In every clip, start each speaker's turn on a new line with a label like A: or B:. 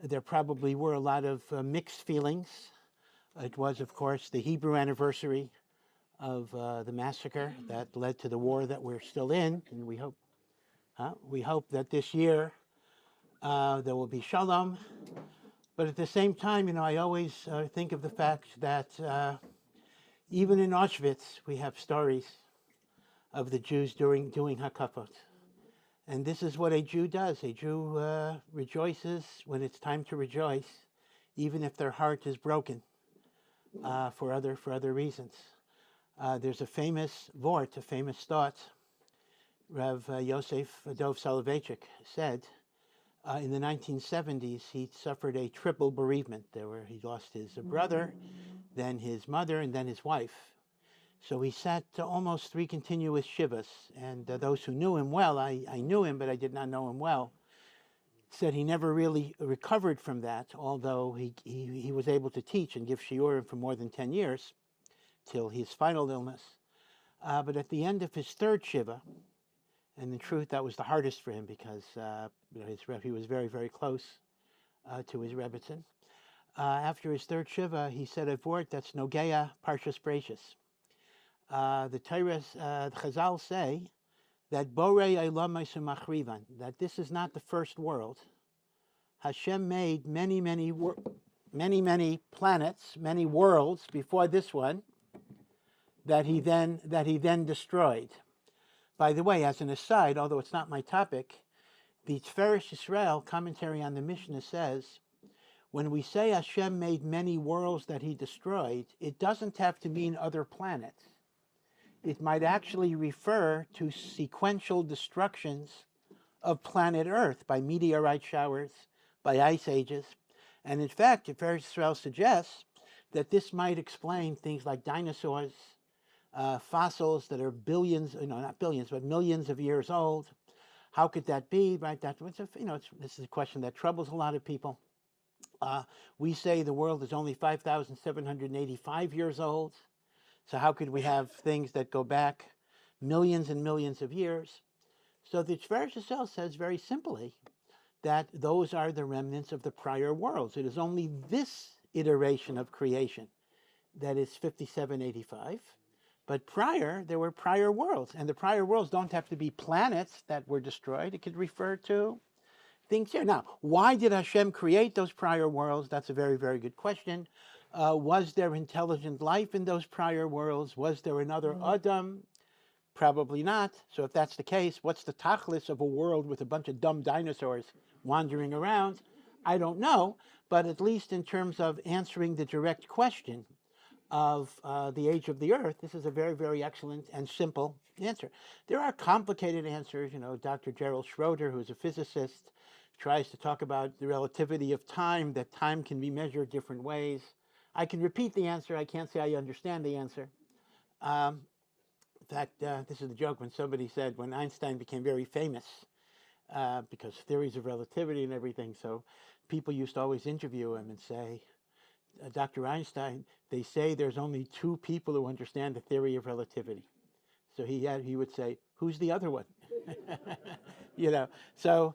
A: There probably were a lot of mixed feelings. It was, of course, the Hebrew anniversary of the massacre that led to the war that we're still in, and we hope that this year there will be shalom. But at the same time, I always think of the fact that even in Auschwitz, we have stories of the Jews doing hakafot. And this is what a Jew does. A Jew rejoices when it's time to rejoice, even if their heart is broken for other reasons. There's a famous vort, a famous thought. Rav Yosef Dov Soloveitchik said in the 1970s he suffered a triple bereavement. He lost his brother, then his mother, and then his wife. So he sat almost 3 continuous shivas, and those who knew him well, I knew him, but I did not know him well, said he never really recovered from that, although he was able to teach and give shiurim for more than 10 years, till his final illness. But at the end of his 3rd shiva, and in truth that was the hardest for him because he was very, very close to his Rebbitzin. After his 3rd shiva, he said a vort that's Nogeya Parshas Breishis. The Torah, the Chazal say that Borei Eilam Machrivan, that this is not the first world. Hashem made many planets, many worlds before this one that he then destroyed. By the way, as an aside, although it's not my topic, the Tiferes Yisrael commentary on the Mishnah says, when we say Hashem made many worlds that he destroyed, it doesn't have to mean other planets. It might actually refer to sequential destructions of planet Earth by meteorite showers, by ice ages. And in fact, Tiferes Yisrael suggests that this might explain things like dinosaurs, fossils that are billions, not billions, but millions of years old. How could that be? Right? This is a question that troubles a lot of people. We say the world is only 5,785 years old. So how could we have things that go back millions and millions of years? So the Tiferes Yisrael says very simply that those are the remnants of the prior worlds. It is only this iteration of creation that is 5785. But there were prior worlds. And the prior worlds don't have to be planets that were destroyed. It could refer to things here. Now, why did Hashem create those prior worlds? That's a very, very good question. Was there intelligent life in those prior worlds? Was there another Adam? Probably not. So if that's the case, what's the tachlis of a world with a bunch of dumb dinosaurs wandering around? I don't know. But at least in terms of answering the direct question of the age of the earth, this is a very, very excellent and simple answer. There are complicated answers. Dr. Gerald Schroeder, who's a physicist, tries to talk about the relativity of time, that time can be measured different ways. I can repeat the answer. I can't say I understand the answer. In fact, this is the joke when somebody said, when Einstein became very famous, because theories of relativity and everything, so people used to always interview him and say, Dr. Einstein, they say there's only 2 people who understand the theory of relativity. So he would say, who's the other one? So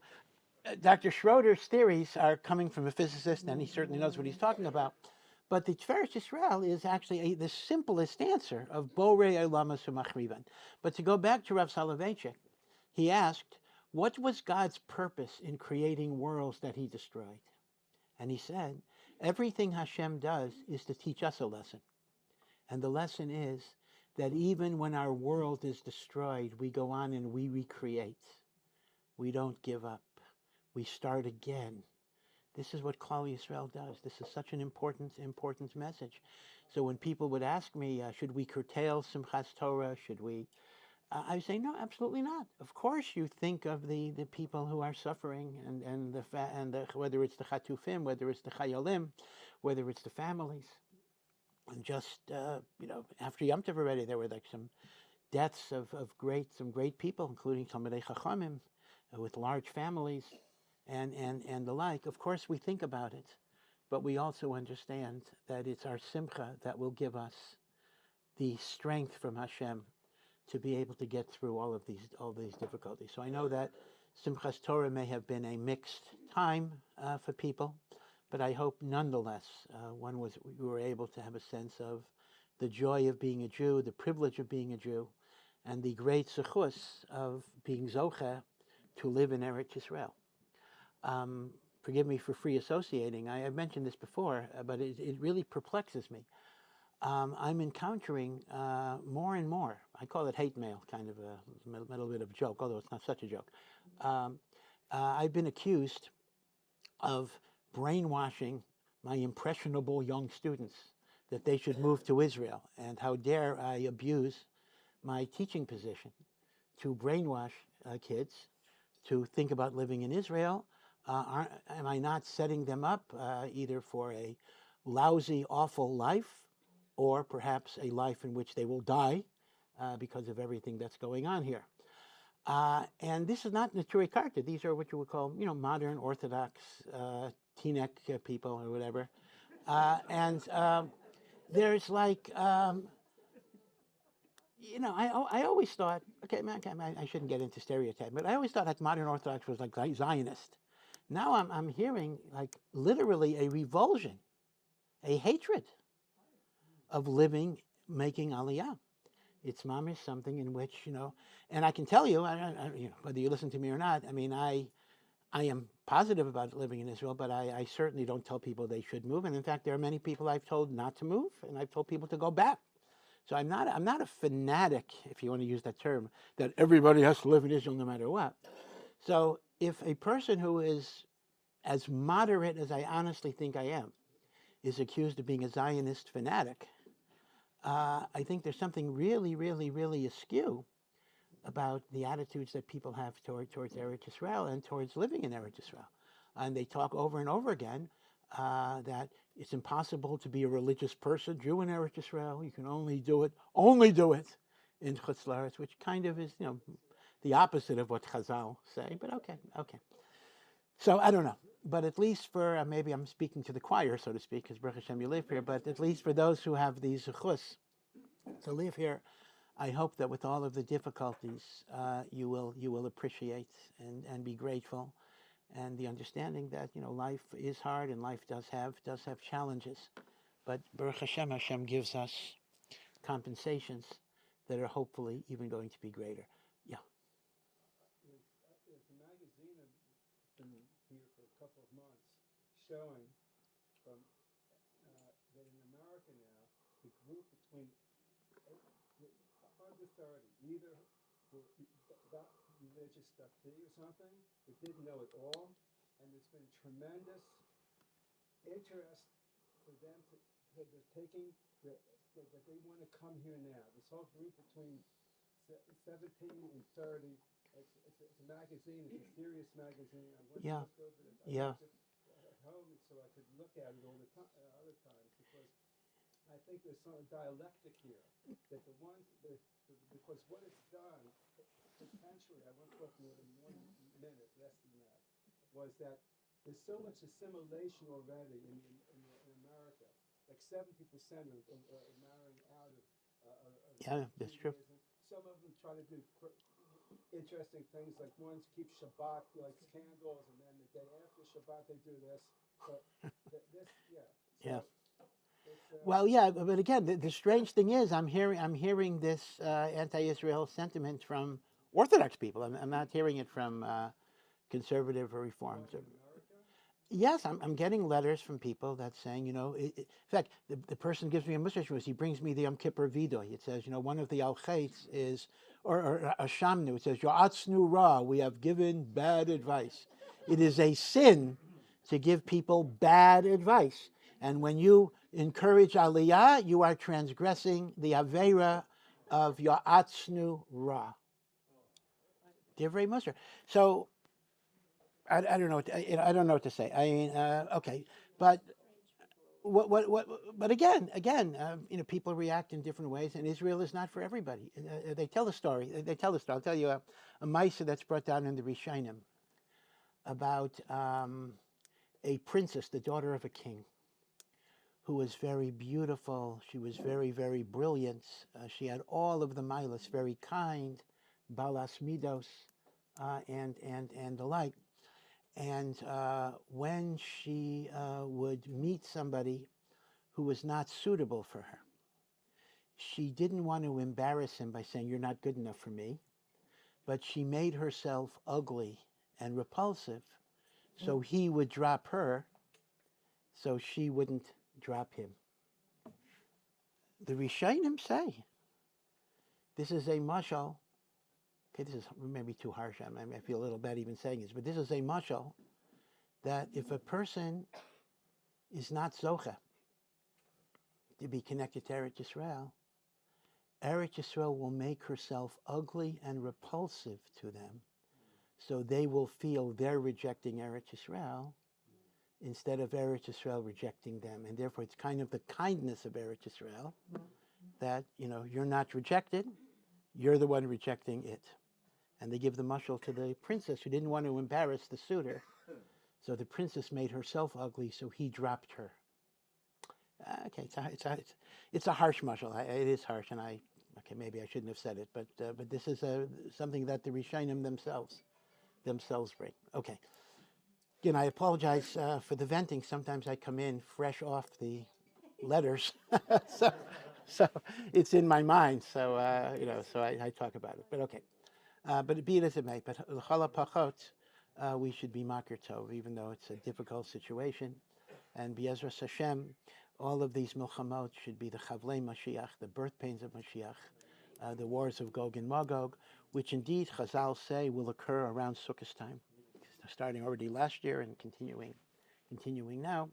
A: Dr. Schroeder's theories are coming from a physicist, and he certainly knows what he's talking about. But the Tiferes Yisrael is actually the simplest answer of Borei Eilam Machrivan. But to go back to Rav Soloveitchik, he asked, what was God's purpose in creating worlds that he destroyed? And he said, everything Hashem does is to teach us a lesson. And the lesson is that even when our world is destroyed, we go on and we recreate. We don't give up. We start again. This is what Klal Yisrael does. This is such an important message. So when people would ask me, should we curtail Simchas Torah? Should we? I say, no, absolutely not. Of course you think of the people who are suffering and whether it's the Chatufim, whether it's the Chayolim, whether it's the families. And just, after Yom Tov already, there were like some deaths of some great people, including Talmidei Chachamim with large families. And the like. Of course we think about it, but we also understand that it's our simcha that will give us the strength from Hashem to be able to get through all these difficulties. So I know that Simchas Torah may have been a mixed time for people. but I hope nonetheless we were able to have a sense of the joy of being a Jew, the privilege of being a Jew, and the great zechus of being zocheh to live in Eretz Yisrael. Forgive me for free associating. I have mentioned this before, but it really perplexes me. I'm encountering more and more. I call it hate mail, kind of a little bit of a joke, although it's not such a joke. I've been accused of brainwashing my impressionable young students that they should move to Israel, and how dare I abuse my teaching position to brainwash kids to think about living in Israel. Am I not setting them up either for a lousy, awful life, or perhaps a life in which they will die because of everything that's going on here? And this is not Naturi Karta. These are what you would call, modern Orthodox Teaneck people or whatever. And there's like, I always thought, I shouldn't get into stereotype, but I always thought like modern Orthodox was like Zionist. Now I'm hearing like literally a revulsion, a hatred of making Aliyah. It's mamish something in which, and I can tell you, whether you listen to me or not, I am positive about living in Israel, but I certainly don't tell people they should move. And in fact, there are many people I've told not to move, and I've told people to go back. So I'm not a fanatic, if you want to use that term, that everybody has to live in Israel no matter what. So if a person who is as moderate as I honestly think I am is accused of being a Zionist fanatic, I think there's something really, really, really askew about the attitudes that people have towards Eretz Yisrael and towards living in Eretz Yisrael. And they talk over and over again that it's impossible to be a religious person, Jew in Eretz Yisrael. You can only do it in Chutz La'aretz, which kind of is, the opposite of what Chazal say. But okay. So I don't know. But at least for, maybe I'm speaking to the choir, so to speak, because Baruch Hashem you live here, but at least for those who have these zechus to live here, I hope that with all of the difficulties, you will appreciate and be grateful, and the understanding that life is hard and life does have challenges, but Baruch Hashem gives us compensations that are hopefully even going to be greater. Yeah.
B: There's a magazine that's been here for a couple of months showing from that in America now the group between under 30 either got religious stuff or something, but didn't know it all, and there's been tremendous interest for them they're taking that they want to come here now. This whole group between 17 and 30. It's a magazine. It's a serious magazine. I went to look over it. I at home so I could look at it all the time, other times, because I think there's some dialectic here that because what it's done potentially, I won't talk more than 1 minute, less than that, was that there's so much assimilation already in America. Like 70% of marrying out of
A: that's true.
B: Some of them try to do interesting things, like ones keep Shabbat, like candles, and then the day after Shabbat they do this. But
A: Well, yeah, but again, the strange thing is, I'm hearing this anti-Israel sentiment from Orthodox people. I'm not hearing it from conservative or reforms. Yes, I'm getting letters from people that saying, in fact, the person gives me a message. He brings me the Yom Kippur Vidoy. It says, one of the al-chaitz is, or a shamnu. It says, Yo'atznu ra, we have given bad advice. It is a sin to give people bad advice. And when you encourage aliyah, you are transgressing the avera of Yo'atznu ra. Divrei Musar. So, I don't know. I don't know what to say. Okay, but But again, people react in different ways, and Israel is not for everybody. They tell a story. I'll tell you a Maisa that's brought down in the Rishonim about a princess, the daughter of a king, who was very beautiful. She was very, very brilliant. She had all of the milas, very kind, balas midos, and the like. And when she would meet somebody who was not suitable for her, she didn't want to embarrass him by saying, "You're not good enough for me," but she made herself ugly and repulsive so he would drop her, so she wouldn't drop him. The Rishonim say this is a mashal. Okay, this is maybe too harsh. I feel a little bad even saying this, but this is a mashal that if a person is not zocha to be connected to Eretz Yisrael will make herself ugly and repulsive to them, so they will feel they're rejecting Eretz Yisrael instead of Eretz Yisrael rejecting them. And therefore, it's kind of the kindness of Eretz Yisrael that, you're not rejected, you're the one rejecting it. And they give the mashal to the princess who didn't want to embarrass the suitor. So the princess made herself ugly, so he dropped her. Okay, it's a harsh mashal. It is harsh, and maybe I shouldn't have said it, but this is something that the Rishonim themselves bring. Okay. Again, I apologize for the venting. Sometimes I come in fresh off the letters, so it's in my mind. So so I talk about it. But okay. But be it as it may, but l'chala pachot, we should be makir tov, even though it's a difficult situation. And b'ezras Hashem, all of these milchamot should be the chavlei Mashiach, the birth pains of Mashiach, the wars of Gog and Magog, which indeed Chazal say will occur around Sukkot time, starting already last year and continuing now.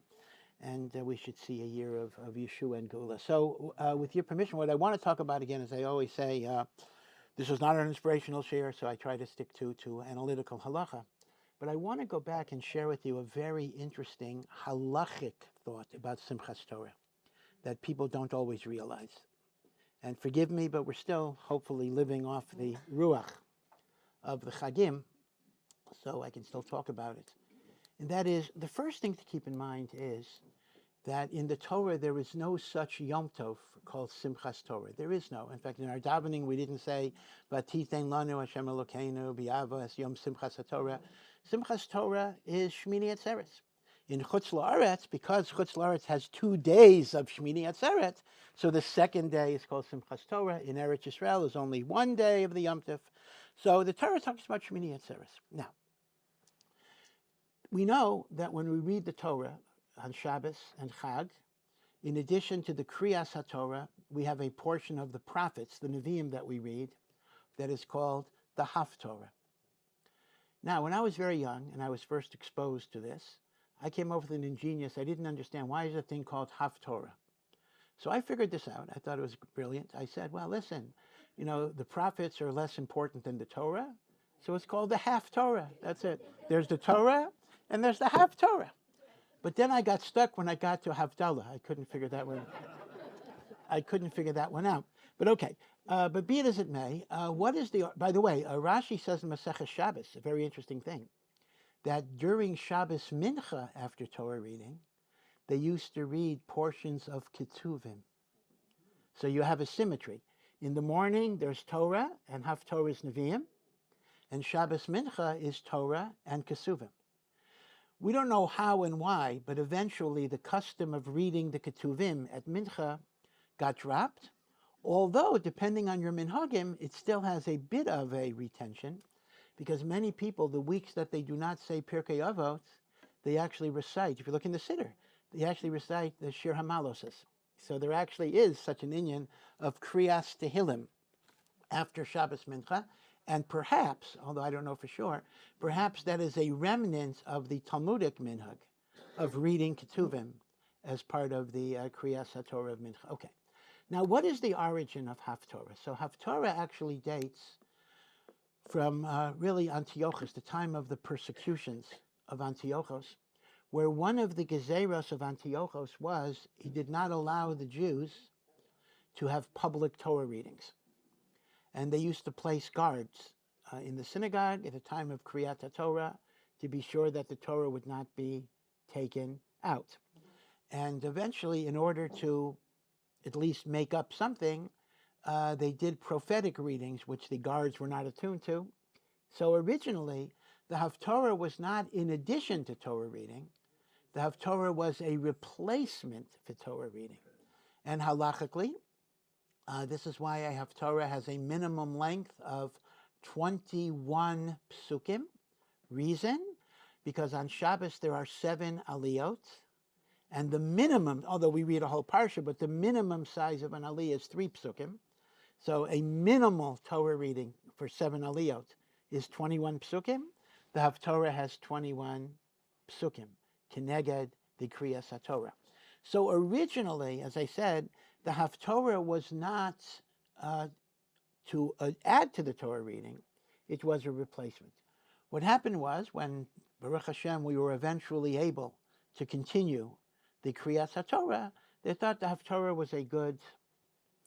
A: And we should see a year of Yeshua and Geula. So with your permission, what I want to talk about again, as I always say, this is not an inspirational share, so I try to stick to analytical halacha. But I want to go back and share with you a very interesting halachic thought about Simchas Torah that people don't always realize. And forgive me, but we're still hopefully living off the ruach of the Chagim, so I can still talk about it. And that is, the first thing to keep in mind is that in the Torah there is no such Yom Tov called Simchas Torah. There is no. In fact, in our davening we didn't say V'titein lanu Hashem Elokeinu b'yava es Yom Simchas HaTorah. Simchas Torah is Shmini Atzeres. In Chutz La'aretz, because Chutz La'aretz has 2 days of Shmini Atzeres, so the second day is called Simchas Torah. In Eretz Yisrael is only 1 day of the Yom Tov. So the Torah talks about Shmini Atzeres. Now, we know that when we read the Torah on Shabbos and Chag, in addition to the Kriyas HaTorah, we have a portion of the prophets, the Nevi'im that we read, that is called the Haftorah. Now, when I was very young and I was first exposed to this, I came up with an ingenious, I didn't understand, why is a thing called Haftorah? So I figured this out. I thought it was brilliant. I said, well, listen, the prophets are less important than the Torah, so it's called the Haftorah. That's it. There's the Torah, and there's the Haftorah. But then I got stuck when I got to Havdalah. I couldn't figure that one out. But okay. But be it as it may, by the way, Rashi says in Masechah Shabbos, a very interesting thing, that during Shabbos Mincha after Torah reading, they used to read portions of Ketuvim. So you have a symmetry. In the morning, there's Torah, and Haftorah is Nevi'im, and Shabbos Mincha is Torah and Kesuvim. We don't know how and why, but eventually the custom of reading the Ketuvim at Mincha got dropped, although depending on your minhagim, it still has a bit of a retention, because many people, the weeks that they do not say Pirkei Avot, they actually recite, if you look in the Siddur, they actually recite the Shir HaMaloses. So there actually is such an inyan of Kriyas Tehillim after Shabbos Mincha, and perhaps, although I don't know for sure, perhaps that is a remnant of the Talmudic minhag of reading Ketuvim as part of the Kriyas HaTorah of Mincha. Okay. Now, what is the origin of Haftorah? So Haftorah actually dates from really Antiochus, the time of the persecutions of Antiochus, where one of the gezeros of Antiochus was he did not allow the Jews to have public Torah readings. And they used to place guards in the synagogue at the time of Kriyat Torah to be sure that the Torah would not be taken out. And eventually, in order to at least make up something, they did prophetic readings, which the guards were not attuned to. So originally, the Haftorah was not in addition to Torah reading. The Haftorah was a replacement for Torah reading. And halachically, this is why a Haftorah has a minimum length of 21 psukim. Reason? Because on Shabbos there are 7 aliyot, and the minimum, although we read a whole parsha, but the minimum size of an aliyah is 3 psukim. So a minimal Torah reading for 7 aliyot is 21 psukim. The Haftorah has 21 psukim, keneged the Kriyas HaTorah. So originally, as I said, the Haftorah was not to add to the Torah reading, it was a replacement. What happened was when, Baruch Hashem, we were eventually able to continue the Kriyas HaTorah, they thought the Haftorah was a good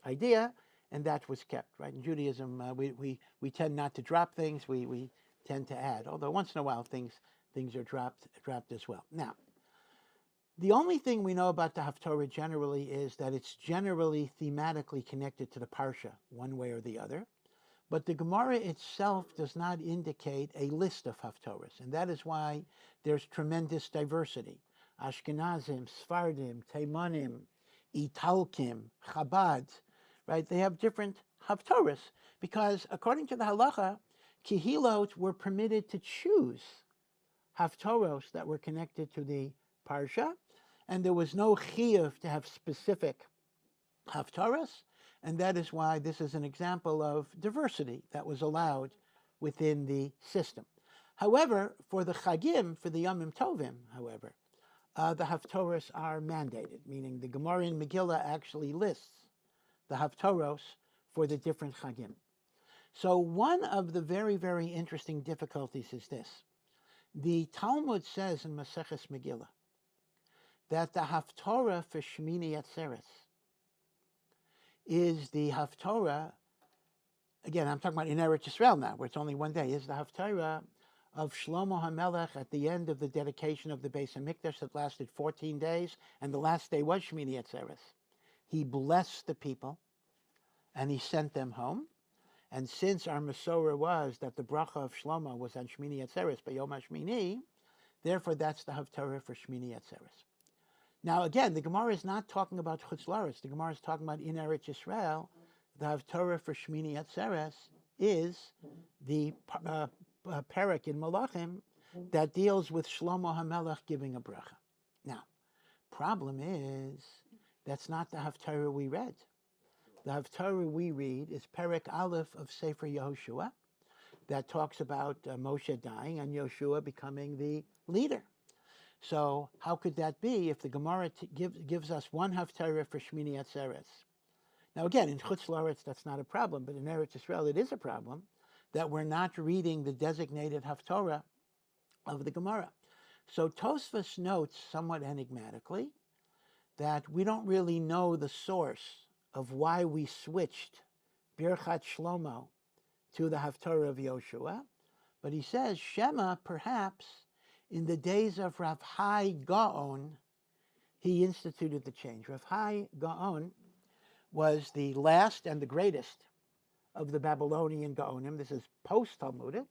A: idea, and that was kept, right? In Judaism, we tend not to drop things, we tend to add, although once in a while things are dropped as well. Now, the only thing we know about the Haftorah generally is that it's generally thematically connected to the Parsha, one way or the other. But the Gemara itself does not indicate a list of Haftorahs, and that is why there's tremendous diversity. Ashkenazim, Sfardim, Teimanim, Italkim, Chabad, right? They have different Haftorahs because according to the halacha, Kehilot were permitted to choose Haftorahs that were connected to the Parsha, and there was no chiyuv to have specific Haftorahs, and that is why this is an example of diversity that was allowed within the system. However, for the Chagim, for the Yomim Tovim, however, the Haftorahs are mandated, meaning the Gemara in Megillah actually lists the Haftorahs for the different Chagim. So one of the very, very interesting difficulties is this. The Talmud says in Maseches Megillah that the Haftorah for Shmini Atzeres is the Haftorah, again, I'm talking about in Eretz Yisrael now, where it's only one day, is the Haftorah of Shlomo HaMelech at the end of the dedication of the Beis HaMikdash that lasted 14 days, and the last day was Shmini Atzeres. He blessed the people, and he sent them home. And since our Masorah was that the bracha of Shlomo was on Shmini Atzeres, by Yom HaShmini, therefore that's the Haftorah for Shmini Atzeres. Now again, the Gemara is not talking about Chutz La'aretz. The Gemara is talking about in Eretz Yisrael. The Haftorah for Shmini Atzeres is the parak in Malachim that deals with Shlomo HaMelech giving a bracha. Now, problem is that's not the Haftorah we read. The Haftorah we read is Perek Aleph of Sefer Yehoshua that talks about Moshe dying and Yehoshua becoming the leader. So how could that be if the Gemara gives us one Haftorah for Shmini Atzeres? Now again, in Chutz La'aretz that's not a problem, but in Eretz Yisrael it is a problem that we're not reading the designated Haftorah of the Gemara. So Tosfos notes somewhat enigmatically that we don't really know the source of why we switched Birchat Shlomo to the Haftorah of Yehoshua, but he says Shema perhaps in the days of Rav Hai Gaon, he instituted the change. Rav Hai Gaon was the last and the greatest of the Babylonian Gaonim. This is post-Talmudic.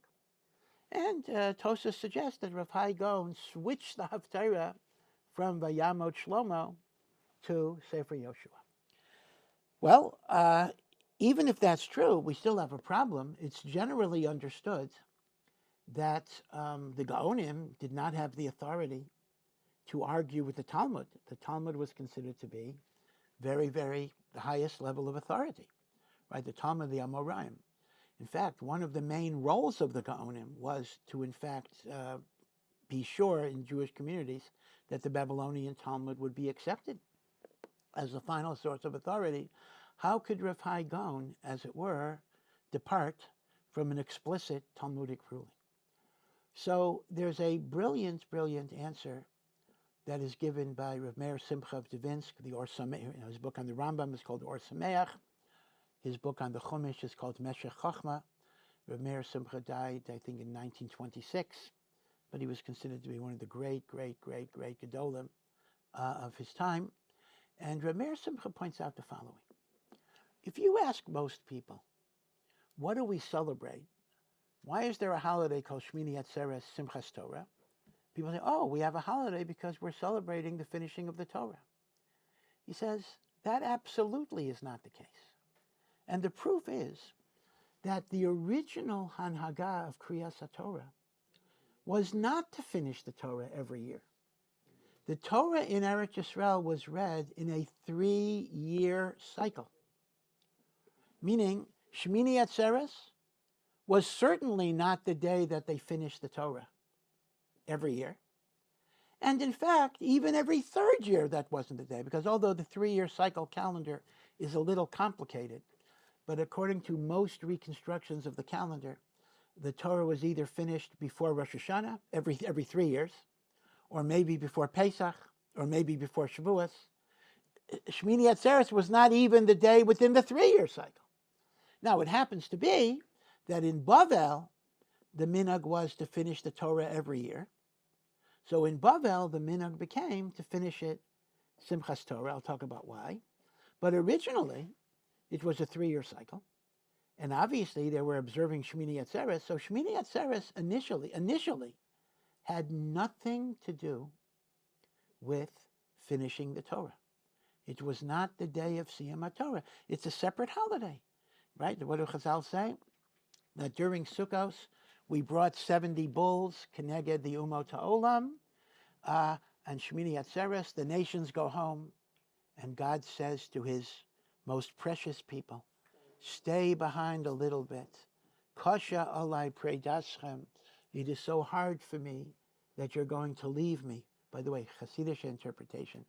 A: And Tosfos suggests that Rav Hai Gaon switched the Haftarah from Vayamot Shlomo to Sefer Yehoshua. Well, even if that's true, we still have a problem. It's generally understood that the Gaonim did not have the authority to argue with the Talmud. The Talmud was considered to be very, very the highest level of authority, right? The Talmud, the Amoraim. In fact, one of the main roles of the Gaonim was to, in fact, be sure in Jewish communities that the Babylonian Talmud would be accepted as the final source of authority. How could Rav Hai Gaon, as it were, depart from an explicit Talmudic ruling? So there's a brilliant, brilliant answer that is given by Rav Meir Simcha of Divinsk. The Or Sameach, his book on the Rambam is called Or Sameach. His book on the Chumash is called Meshech Chochma. Rav Meir Simcha died, I think, in 1926, but he was considered to be one of the great, great, great, great Gedolim of his time. And Rav Meir Simcha points out the following. If you ask most people, what do we celebrate Why is there a holiday called Shmini Atzeres Simchas Torah? People say, oh, we have a holiday because we're celebrating the finishing of the Torah. He says, that absolutely is not the case. And the proof is that the original Hanhagah of Kriyas HaTorah was not to finish the Torah every year. The Torah in Eretz Yisrael was read in a 3-year cycle. Meaning, Shmini Atzeres was certainly not the day that they finished the Torah every year. And in fact, even every 3rd year, that wasn't the day, because although the 3-year cycle calendar is a little complicated, but according to most reconstructions of the calendar, the Torah was either finished before Rosh Hashanah, every 3 years, or maybe before Pesach, or maybe before Shavuos. Shmini Atzeres was not even the day within the 3-year cycle. Now, it happens to be that in Bavel, the minhag was to finish the Torah every year. So in Bavel, the minhag became to finish it Simchas Torah. I'll talk about why. But originally, it was a 3-year cycle. And obviously, they were observing Shmini Atzeres. So Shmini Atzeres initially had nothing to do with finishing the Torah. It was not the day of Siyam HaTorah. It's a separate holiday, right? What do Chazal say? That during Sukkos, we brought 70 bulls, Keneged the Umot HaOlam, and Shmini Atzeres, the nations go home, and God says to his most precious people, stay behind a little bit. Kasha alai predaschem. It is so hard for me that you're going to leave me. By the way, Hasidic interpretation.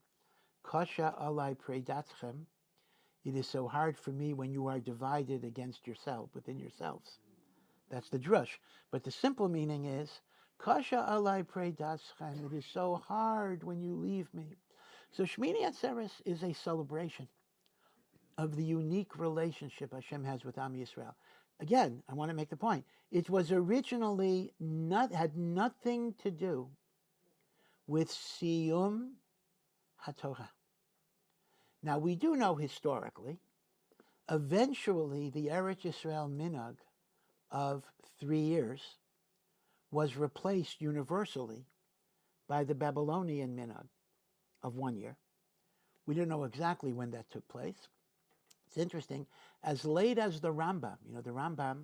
A: Kasha alai predaschem. It is so hard for me when you are divided against yourself, within yourselves. That's the drush. But the simple meaning is, Kasha alai predaschem. It is so hard when you leave me. So Shmini Atzeres is a celebration of the unique relationship Hashem has with Am Yisrael. Again, I want to make the point. It was originally had nothing to do with Siyum HaTorah. Now, we do know historically, eventually the Eretz Yisrael minhag of 3 years was replaced universally by the Babylonian minhag of 1 year. We don't know exactly when that took place. It's interesting, as late as the Rambam, the Rambam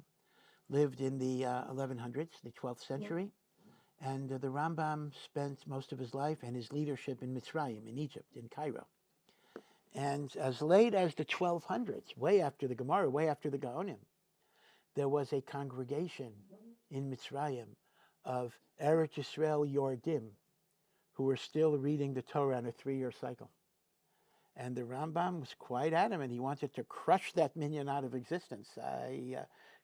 A: lived in the 1100s, the 12th century, and the Rambam spent most of his life and his leadership in Mitzrayim, in Egypt, in Cairo. And as late as the 1200s, way after the Gemara, way after the Gaonim, there was a congregation in Mitzrayim of Eretz Yisrael Yordim, who were still reading the Torah on a 3-year cycle. And the Rambam was quite adamant. He wanted to crush that minyan out of existence. I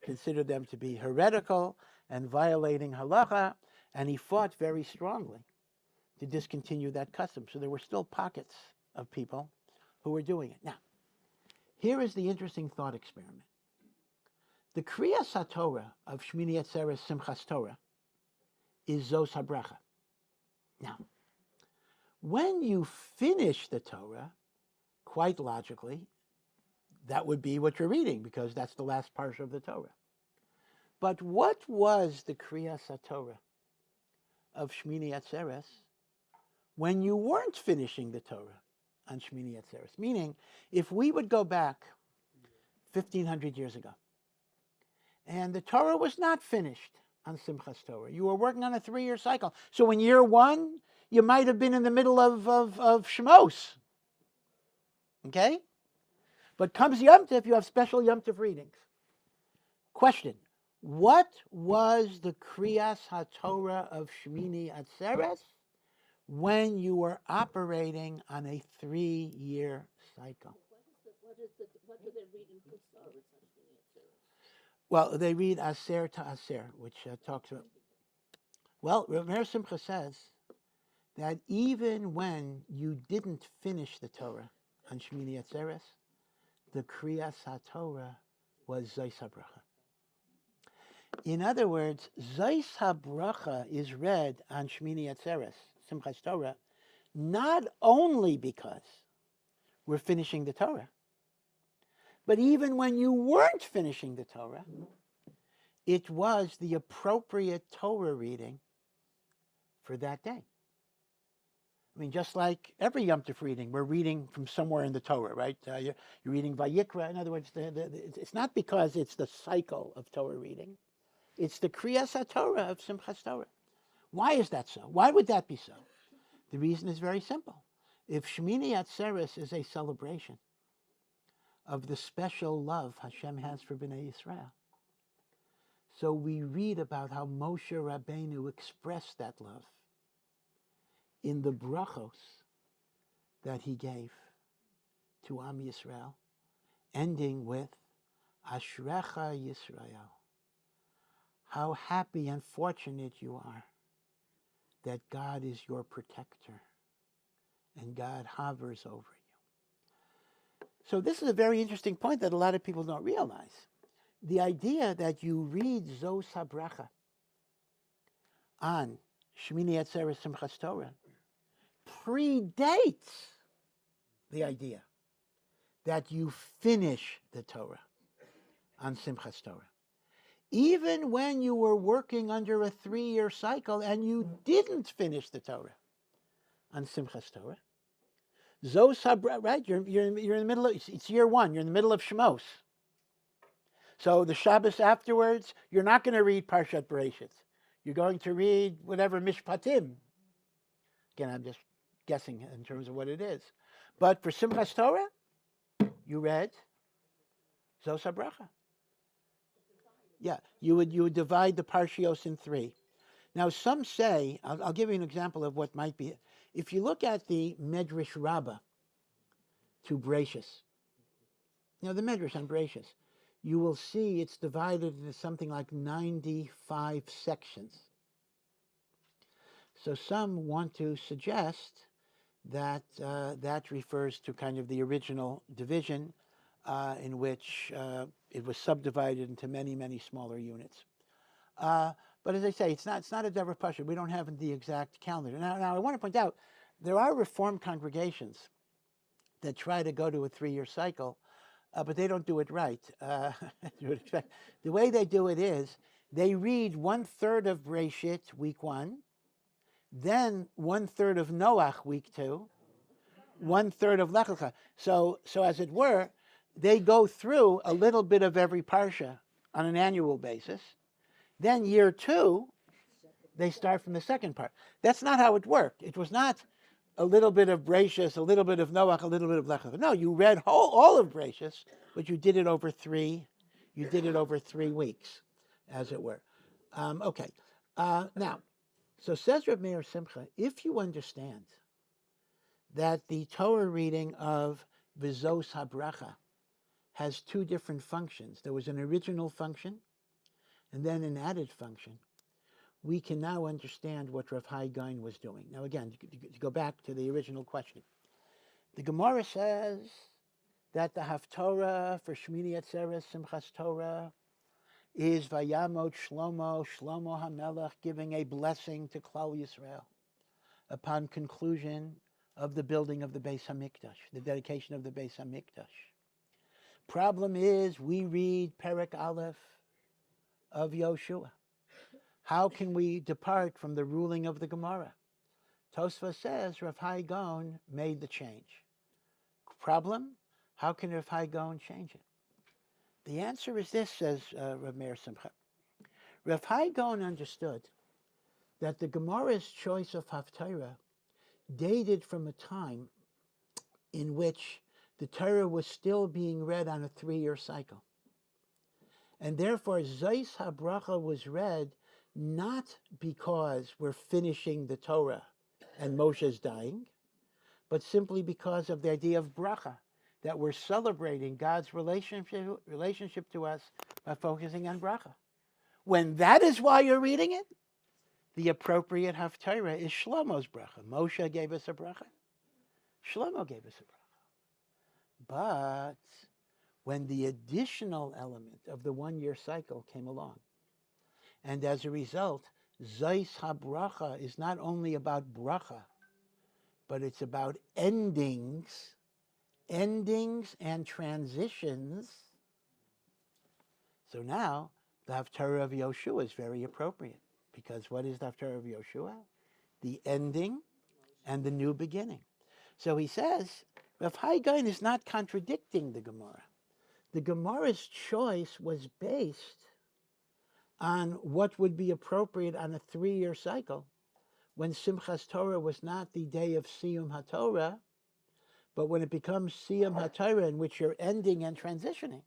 A: considered them to be heretical and violating halacha, and he fought very strongly to discontinue that custom. So there were still pockets of people who were doing it. Now, here is the interesting thought experiment. The Kriyas HaTorah of Shmini Atzeres Simchas Torah is Zos HaBracha. Now, when you finish the Torah, quite logically, that would be what you're reading, because that's the last parsha of the Torah. But what was the Kriyas HaTorah of Shmini Atzeres when you weren't finishing the Torah on Shmini Atzeres? Meaning, if we would go back 1,500 years ago, and the Torah was not finished on Simchas Torah, you were working on a 3-year cycle. So in year 1, you might have been in the middle of Shemos. Okay? But comes Yom Tov, you have special Yom Tov readings. Question: what was the Kriyas HaTorah of Shmini Atzeres when you were operating on a 3-year cycle?
C: What do they read in Chutzlaretz on Shmini Atzeres?
A: Well, they read Aser to Aser, which talks about... Well, Rav Simchas says that even when you didn't finish the Torah on Shmini Atzeres, the Kriyas HaTorah was Zos HaBracha. In other words, Zos HaBracha is read on Shmini Atzeres, Simchas Torah, not only because we're finishing the Torah, but even when you weren't finishing the Torah, It was the appropriate Torah reading for that day. I mean, just like every Yom Tov reading, we're reading from somewhere in the Torah, right? You're reading Vayikra. In other words, it's not because it's the cycle of Torah reading. It's the Kriyas HaTorah of Simchas Torah. Why is that so? Why would that be so? The reason is very simple. If Shmini Atzeres is a celebration of the special love Hashem has for Bnei Yisrael, so we read about how Moshe Rabbeinu expressed that love in the brachos that he gave to Am Yisrael, ending with Ashrecha Yisrael. How happy and fortunate you are that God is your protector and God hovers over you. So this is a very interesting point that a lot of people don't realize. The idea that you read Zos HaBracha on Shmini Atzeres Simchas Torah predates the idea that you finish the Torah on Simchas Torah. Even when you were working under a 3-year cycle and you didn't finish the Torah on Simchas Torah, Zos HaBracha, right? You're in the middle of, it's year 1, you're in the middle of Shemos. So the Shabbos afterwards, you're not going to read Parshat Bereshit. You're going to read whatever Mishpatim. Again, I'm just guessing in terms of what it is. But for Simchas Torah, you read Zos HaBracha. Yeah, you would divide the Parshios in 3. Now, some say, I'll give you an example of what might be. If you look at the Medrash Rabbah to Bereshis, the Medrash on Bereshis, you will see it's divided into something like 95 sections. So some want to suggest that that refers to kind of the original division in which it was subdivided into many, many smaller units. But as I say, it's not a Dever Pasha. We don't have the exact calendar. Now I want to point out, there are Reformed congregations that try to go to a 3-year cycle, but they don't do it right. You would expect. The way they do it is, they read 1/3 of Breshit week 1, then 1/3 of Noach week 2, 1/3 of Lech Lecha. So as it were, they go through a little bit of every parsha on an annual basis. Then year 2, they start from the second part. That's not how it worked. It was not a little bit of Bereshis, a little bit of Noach, a little bit of Lech Lecha. No, you read all of Bereshis, but you did it over 3. You did it over 3 weeks, as it were. Okay. Now, so says Reb Meir Simcha, if you understand that the Torah reading of V'zos HaBracha has 2 different functions. There was an original function and then an added function. We can now understand what Rav Hai Gaon was doing. Now again, to go back to the original question. The Gemara says that the Haftorah for Shmini Atzeres Simchas Torah is Vayamot Shlomo HaMelech giving a blessing to Klal Yisrael upon conclusion of the building of the Beis HaMikdash, the dedication of the Beis HaMikdash. Problem is, we read Perek Aleph of Yoshua. How can we depart from the ruling of the Gemara? Tosfos says Rav Hai Gaon made the change. Problem? How can Rav Hai Gaon change it? The answer is this, says Rav Meir Simcha. Rav Hai Gaon understood that the Gemara's choice of Haftorah dated from a time in which the Torah was still being read on a 3-year cycle. And therefore, Zos HaBracha was read not because we're finishing the Torah and Moshe's dying, but simply because of the idea of bracha, that we're celebrating God's relationship to us by focusing on bracha. When that is why you're reading it, the appropriate Haftorah is Shlomo's bracha. Moshe gave us a bracha. Shlomo gave us a bracha. But when the additional element of the 1-year cycle came along, and as a result, Zos HaBracha is not only about bracha, but it's about endings and transitions. So now the Haftorah of Yoshua is very appropriate, because what is the Haftorah of Yoshua? The ending and the new beginning. So he says, Rav Hai Gaon is not contradicting the Gemara. The Gemara's choice was based on what would be appropriate on a 3-year cycle, when Simchas Torah was not the day of Siyum HaTorah, but when it becomes Siyum HaTorah, in which you're ending and transitioning,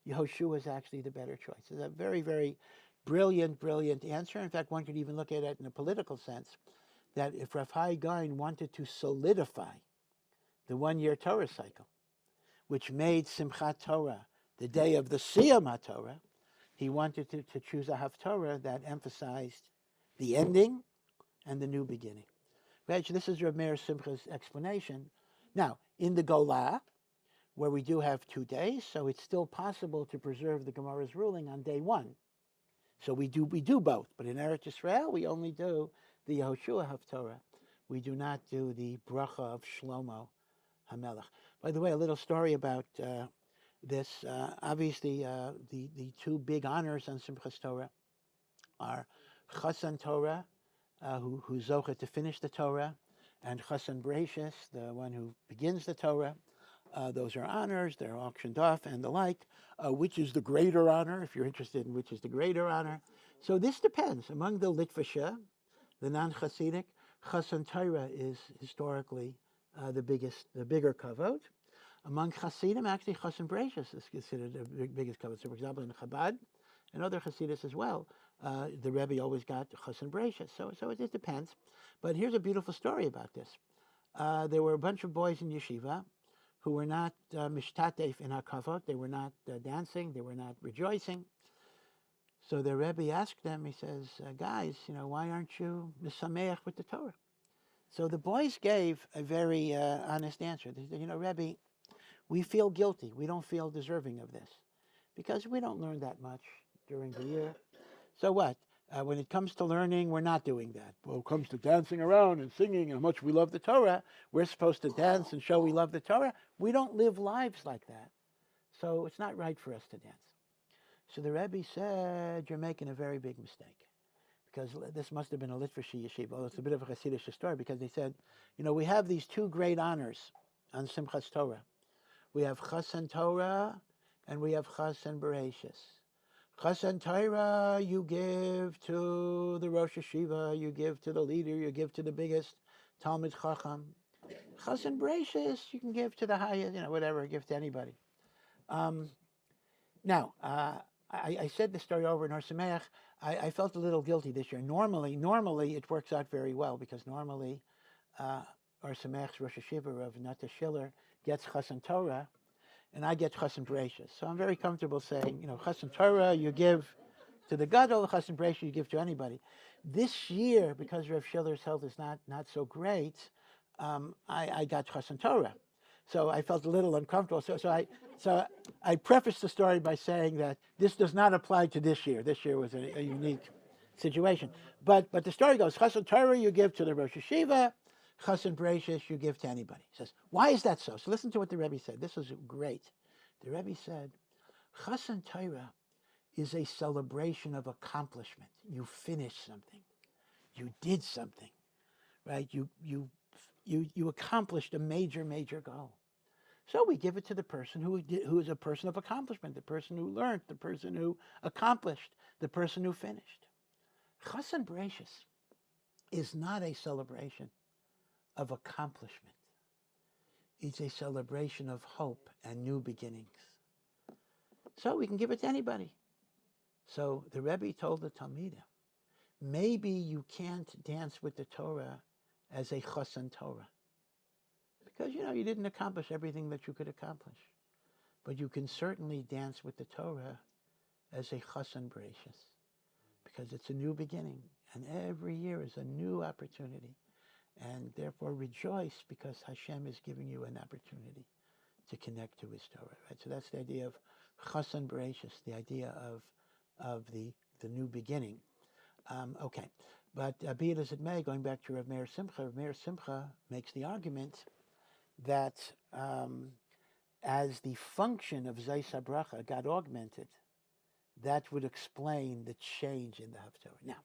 A: Yehoshua is actually the better choice. It's a very, very brilliant, brilliant answer. In fact, one could even look at it in a political sense, that if Rav Hai Gaon wanted to solidify the 1-year Torah cycle, which made Simchat Torah the day of the Siyum HaTorah, he wanted to choose a Haftorah that emphasized the ending and the new beginning. Right, so this is Rav Meir Simcha's explanation. Now, in the Golah, where we do have 2 days, so it's still possible to preserve the Gemara's ruling on day 1. So we do both. But in Eretz Yisrael, we only do the Yehoshua Haftorah. We do not do the bracha of Shlomo HaMelech. By the way, a little story about this. Obviously, the 2 big honors on Simchas Torah are Chasan Torah, who's zocheh to finish the Torah, and Chasan Breishis, the one who begins the Torah. Those are honors, they're auctioned off and the like. Which is the greater honor, if you're interested in which is the greater honor. So this depends. Among the Litvasha, the non-Hasidic, Chasan Torah is historically the bigger kavod. Among Hasidim, actually Chasan Breishis is considered the biggest kavod. So for example, in Chabad and other Hasidus as well, the Rebbe always got Chasan Breishis. So it depends. But here's a beautiful story about this. There were a bunch of boys in yeshiva who were not mishtatef in hakavot. They were not dancing. They were not rejoicing. So the Rebbe asked them, he says, guys, why aren't you misameach with the Torah? So the boys gave a very honest answer. They said, Rebbe, we feel guilty. We don't feel deserving of this because we don't learn that much during the year. So what? When it comes to learning, we're not doing that. When it comes to dancing around and singing and how much we love the Torah, we're supposed to dance and show we love the Torah. We don't live lives like that. So it's not right for us to dance. So the Rebbe said, you're making a very big mistake. Because this must have been a Litvashi yeshiva. Well, it's a bit of a Hasidic story because they said, we have these 2 great honors on Simchas Torah. We have Chasan Torah and we have Chasan Bereshis. Chasan Torah, you give to the Rosh Yeshiva, you give to the leader, you give to the biggest Talmid Chacham. Chasan Bereshis, you can give to the highest, whatever, give to anybody. Now, I said this story over in Har Sameach. I felt a little guilty this year. Normally it works out very well because normally Har Sameach's Rosh Yeshiva of Nata Schiller gets Chasan Torah, and I get Chasan Bereshis. So I'm very comfortable saying, Chasan Torah you give to the Gadol, Chasan Bereshis you give to anybody. This year, because Rav Schiller's health is not so great, I got Chasan Torah. So I felt a little uncomfortable. So I prefaced the story by saying that this does not apply to this year. This year was a unique situation. But the story goes, Chasan Torah you give to the Rosh Yeshiva, Chasan Bereshis you give to anybody. He says, why is that so? So listen to what the Rebbe said. This is great. The Rebbe said, Chasan Torah is a celebration of accomplishment. You finished something. You did something, right? You accomplished a major, major goal. So we give it to the person who is a person of accomplishment, the person who learned, the person who accomplished, the person who finished. Chasan Bereshis is not a celebration of accomplishment. It's a celebration of hope and new beginnings. So we can give it to anybody. So the Rebbe told the Talmidim, maybe you can't dance with the Torah as a Chasan Torah. Because, you didn't accomplish everything that you could accomplish. But you can certainly dance with the Torah as a Chasan Bereshis. Because it's a new beginning. And every year is a new opportunity. And therefore rejoice because Hashem is giving you an opportunity to connect to His Torah. Right? So that's the idea of Chasan Bereshis, the idea of the new beginning. Okay. But be it as it may, going back to Rav Meir Simcha makes the argument that as the function of Zeis HaBracha got augmented that would explain the change in the Haftorah. Now,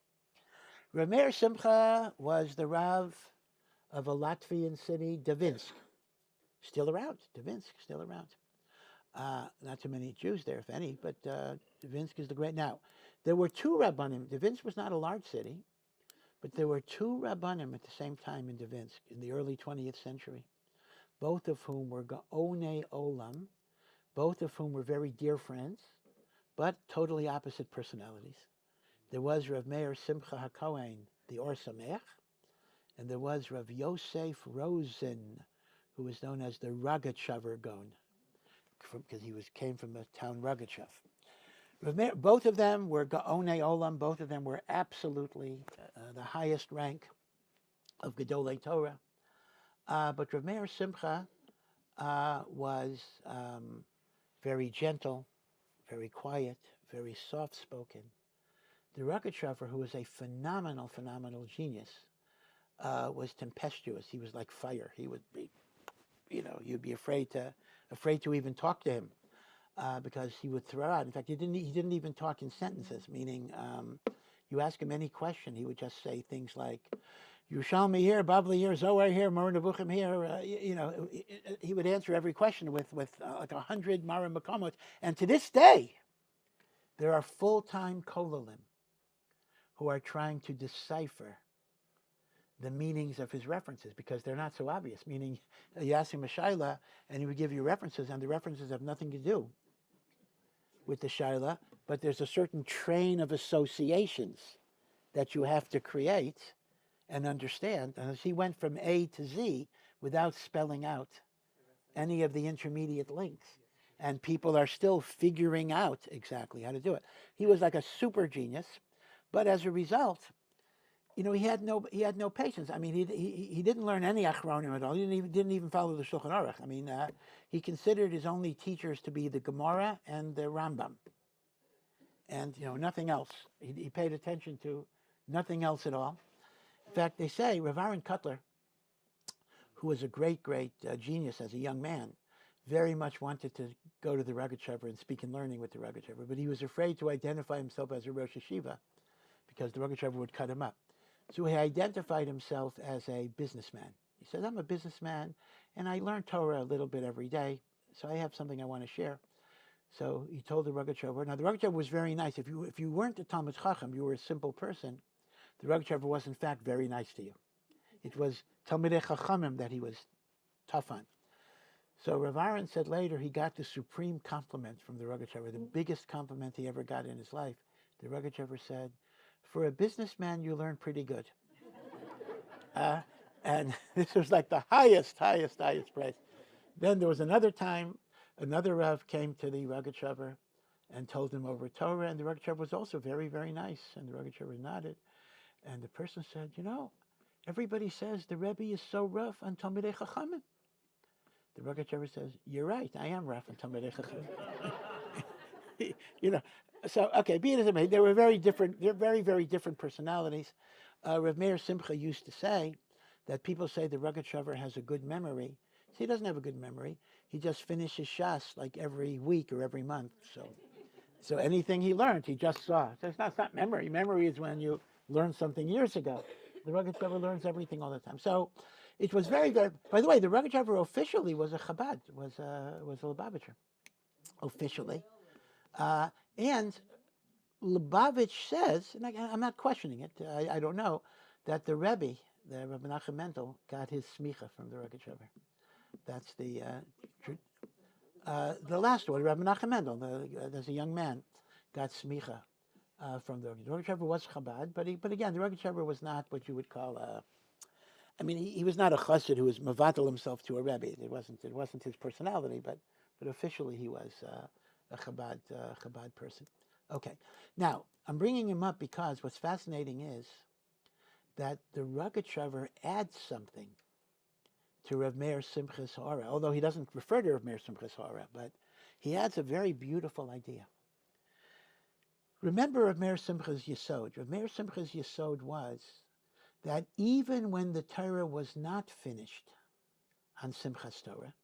A: Rav Meir Simcha was the Rav of a Latvian city, Davinsk. Still around. Davinsk, still around. Not too many Jews there, if any, but Davinsk is the great. Now, there were two Rabbanim. Davinsk was not a large city, but there were two Rabbanim at the same time in Davinsk in the early 20th century, both of whom were Gaonei Olam, both of whom were very dear friends, but totally opposite personalities. There was Rav Meir Simcha HaKohen, the Or Sameach, and there was Rav Yosef Rosen, who was known as the Rogatchover Gaon, because he came from the town Rogatchov. Both of them were Gaonei Olam. Both of them were absolutely the highest rank of Gedolei Torah. But Rav Meir Simcha was very gentle, very quiet, very soft-spoken. The Rogatchover, who was a phenomenal genius, was tempestuous. He was like fire. He would be, you'd be afraid to even talk to him. Because he would throw out. In fact, he didn't even talk in sentences, meaning you ask him any question, he would just say things like, Yerushalmi here, Bavli here, Zohar here, Moreh Nevuchim here. He would answer every question with like 100 Mara Makamot. And to this day, there are full-time kolalim who are trying to decipher the meanings of his references because they're not so obvious, meaning you ask him a shaila and he would give you references and the references have nothing to do with the shaila, but there's a certain train of associations that you have to create and understand. And he went from A to Z without spelling out any of the intermediate links. And people are still figuring out exactly how to do it. He was like a super genius, but as a result, he had no patience. I mean, he didn't learn any achronim at all. He didn't even follow the Shulchan Aruch. I mean, he considered his only teachers to be the Gemara and the Rambam, and nothing else. He paid attention to nothing else at all. In fact, they say Rav Aaron Kotler, who was a great genius as a young man, very much wanted to go to the Rogatchover and speak in learning with the Rogatchover, but he was afraid to identify himself as a Rosh Yeshiva because the Rogatchover would cut him up. So he identified himself as a businessman. He said, I'm a businessman, and I learn Torah a little bit every day, so I have something I want to share. So he told the Rogatchover. Now, the Rogatchover was very nice. If you weren't a Talmid Chacham, you were a simple person, the Rogatchover was, in fact, very nice to you. It was Talmidei Chachamim that he was tough on. So Rav Aaron said later he got the supreme compliment from the Rogatchover, the biggest compliment he ever got in his life. The Rogatchover said, for a businessman, you learn pretty good. And this was like the highest praise. Then there was another time, another Rav came to the Rogatchover and told him over Torah, and the Rogatchover was also very, very nice. And the Rogatchover nodded. And the person said, everybody says the Rebbe is so rough on Talmidei Chachamim. The Rogatchover says, you're right, I am rough on Talmidei Chachamim. So, okay, be it as it may, they were very different, they're very, very different personalities. Rav Meir Simcha used to say that people say the Rogatchover has a good memory. See, he doesn't have a good memory. He just finishes Shas like every week or every month. So anything he learned, he just saw. So it's not memory. Memory is when you learned something years ago. The Rogatchover learns everything all the time. So it was very, very, by the way, the Rogatchover officially was a Chabad, was a Lubavitcher, officially. And Lubavitch says, and I'm not questioning it, I don't know, that the Rabbi, the Rabbi Menachem Mendel, got his smicha from the Rogatchover. That's the last one, Rabbi Menachem Mendel, as a young man, got smicha from the Rogatchover. The Rogatchover was Chabad, but again, the Rogatchover was not what you would call he was not a chassid who was mevatel himself to a Rebbe. It wasn't his personality, but officially he was a Chabad person. Okay, now I'm bringing him up because what's fascinating is that the Rogatchover adds something to Rav Meir Simchas Hora, although he doesn't refer to Rav Meir Simchas Hora, but he adds a very beautiful idea. Remember Rav Meir Simchas Yesod. Rav Meir Simchas Yesod was that even when the Torah was not finished on Simchas Torah,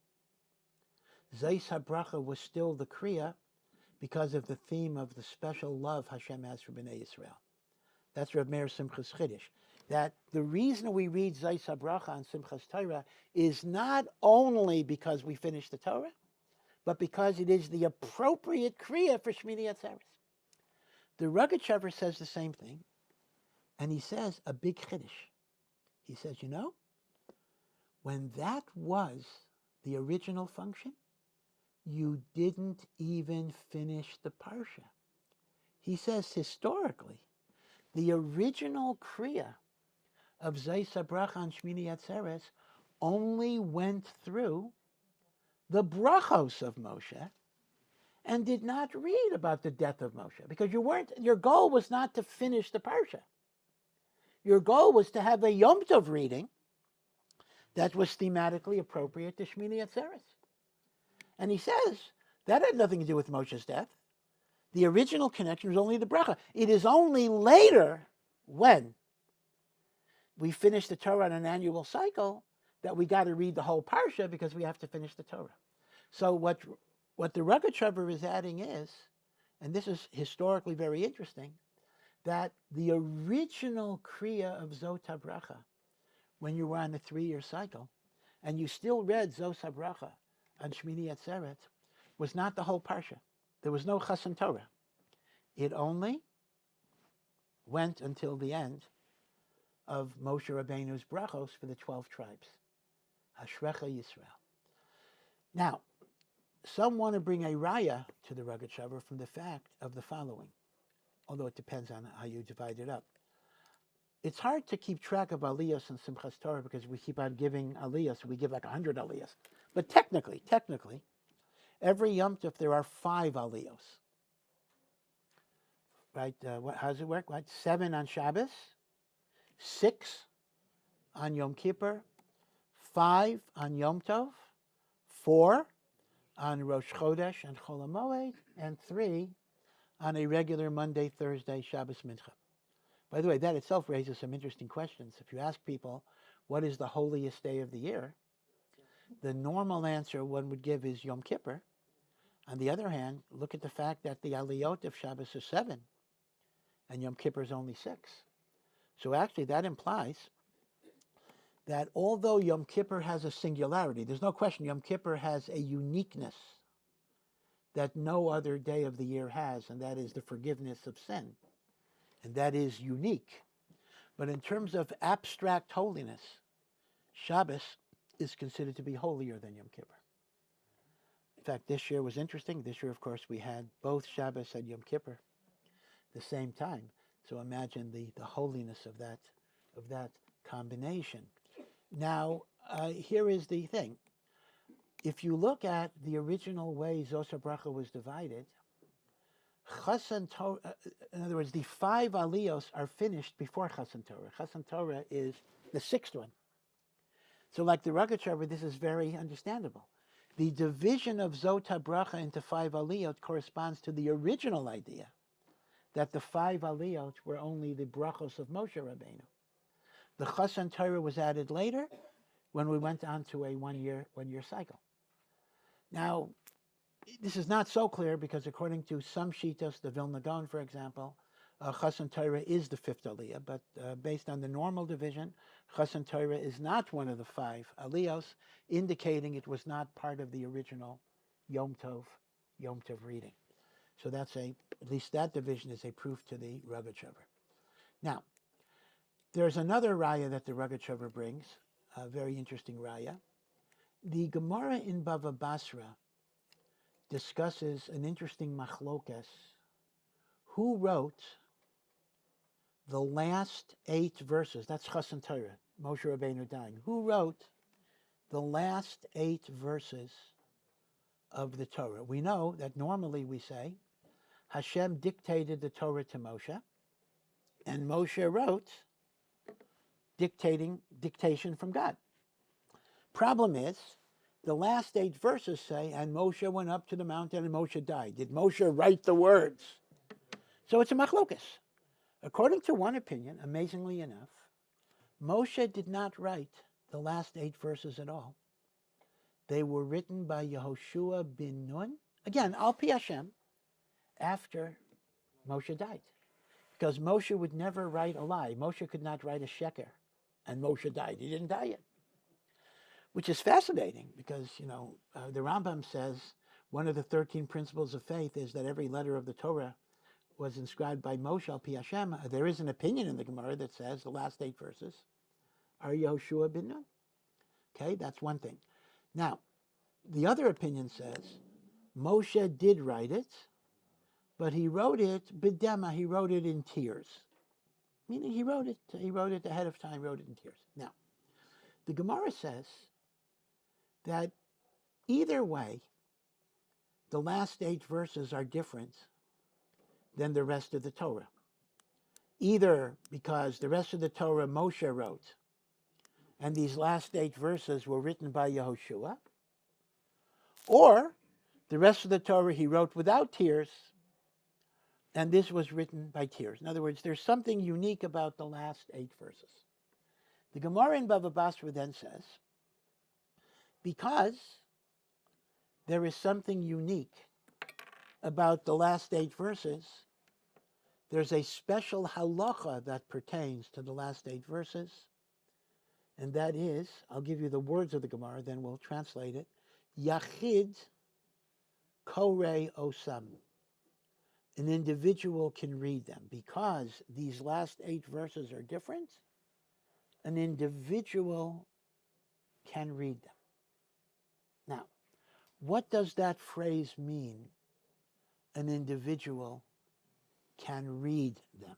A: Zeis HaBracha was still the Kriya because of the theme of the special love Hashem has for Bnei Yisrael. That's Reb Meir Simchas Chiddush. That the reason we read Zayis HaBracha on Simchas Torah is not only because we finished the Torah, but because it is the appropriate Kriya for Shmini Atzeres. The Rogatchover says the same thing, and he says a big Chiddush. He says, you know, when that was the original function, you didn't even finish the Parsha. He says historically, the original Kriya of Zayis HaBracha on Shmini Atzeres only went through the brachos of Moshe and did not read about the death of Moshe, because your goal was not to finish the Parsha. Your goal was to have a Yom Tov reading that was thematically appropriate to Shmini Atzeres. And he says that had nothing to do with Moshe's death. The original connection was only the bracha. It is only later, when we finish the Torah on an annual cycle, that we got to read the whole parsha because we have to finish the Torah. So what the Rogatchover is adding is, and this is historically very interesting, that the original Kriya of Zot HaBracha, when you were on a 3-year cycle, and you still read Zot HaBracha on Shmini Atzeres, was not the whole parsha. There was no Chasan Torah. It only went until the end of Moshe Rabbeinu's brachos for the 12 tribes. Ashrecha Yisrael. Now, some want to bring a raya to the Rogatchover from the fact of the following, although it depends on how you divide it up. It's hard to keep track of aliyos and Simchas Torah because we keep on giving aliyos. We give like 100 aliyos. But technically, every Yom Tov there are 5 aliyos. Right? How does it work? Right? 7 on Shabbos, 6 on Yom Kippur, 5 on Yom Tov, 4 on Rosh Chodesh and Chol HaMoed, and 3 on a regular Monday, Thursday, Shabbos Mincha. By the way, that itself raises some interesting questions. If you ask people, what is the holiest day of the year? The normal answer one would give is Yom Kippur. On the other hand, look at the fact that the aliyot of Shabbos is 7, and Yom Kippur is only 6. So actually that implies that although Yom Kippur has a singularity, there's no question Yom Kippur has a uniqueness that no other day of the year has, and that is the forgiveness of sin. And that is unique. But in terms of abstract holiness, Shabbos is considered to be holier than Yom Kippur. In fact, this year was interesting. This year, of course, we had both Shabbos and Yom Kippur the same time. So imagine the holiness of that combination. Now, here is the thing. If you look at the original way Zos HaBracha was divided, Chasan Torah, in other words, the 5 aliyos are finished before Chasan Torah. Chasan Torah is the 6th one. So like the Rogatchover, this is very understandable. The division of Zot HaBracha into 5 aliyot corresponds to the original idea that the 5 aliyot were only the brachos of Moshe Rabbeinu. The Chasan Torah was added later when we went on to a one-year cycle. Now, this is not so clear because according to some Shitos, the Vilna Gaon, for example, Chasan Torah is the 5th aliyah, but based on the normal division, Chasan Torah is not one of the 5 aliyos, indicating it was not part of the original Yom Tov reading. So that's at least that division is a proof to the Rogatchover. Now, there's another raya that the Rogatchover brings, a very interesting raya. The Gemara in Bava Basra discusses an interesting machlokas. Who wrote the last 8 verses? That's Chasan Torah, Moshe Rabbeinu dying. Who wrote the last 8 verses of the Torah? We know that normally we say Hashem dictated the Torah to Moshe, and Moshe wrote dictation from God. Problem is, the last 8 verses say, and Moshe went up to the mountain and Moshe died. Did Moshe write the words? So it's a machlokas. According to one opinion, amazingly enough, Moshe did not write the last 8 verses at all. They were written by Yehoshua bin Nun. Again, Al Pi Hashem. after Moshe died. Because Moshe would never write a lie. Moshe could not write a sheker. And Moshe died. He didn't die yet. Which is fascinating because, the Rambam says one of the 13 principles of faith is that every letter of the Torah was inscribed by Moshe al Pi Hashem. There is an opinion in the Gemara that says the last 8 verses are Yehoshua bin Nun. Okay, that's one thing. Now, the other opinion says Moshe did write it, but he wrote it b'dema, he wrote it in tears. Meaning he wrote it ahead of time, wrote it in tears. Now, the Gemara says that either way, the last 8 verses are different than the rest of the Torah. Either because the rest of the Torah Moshe wrote, and these last 8 verses were written by Yehoshua, or the rest of the Torah he wrote without tears, and this was written by tears. In other words, there's something unique about the last 8 verses. The Gemara in Bava Basra then says, because there is something unique about the last 8 verses, there's a special halacha that pertains to the last 8 verses, and that is, I'll give you the words of the Gemara, then we'll translate it, Yachid Korei Osam. An individual can read them. Because these last 8 verses are different, an individual can read them. Now, what does that phrase mean? An individual can read them.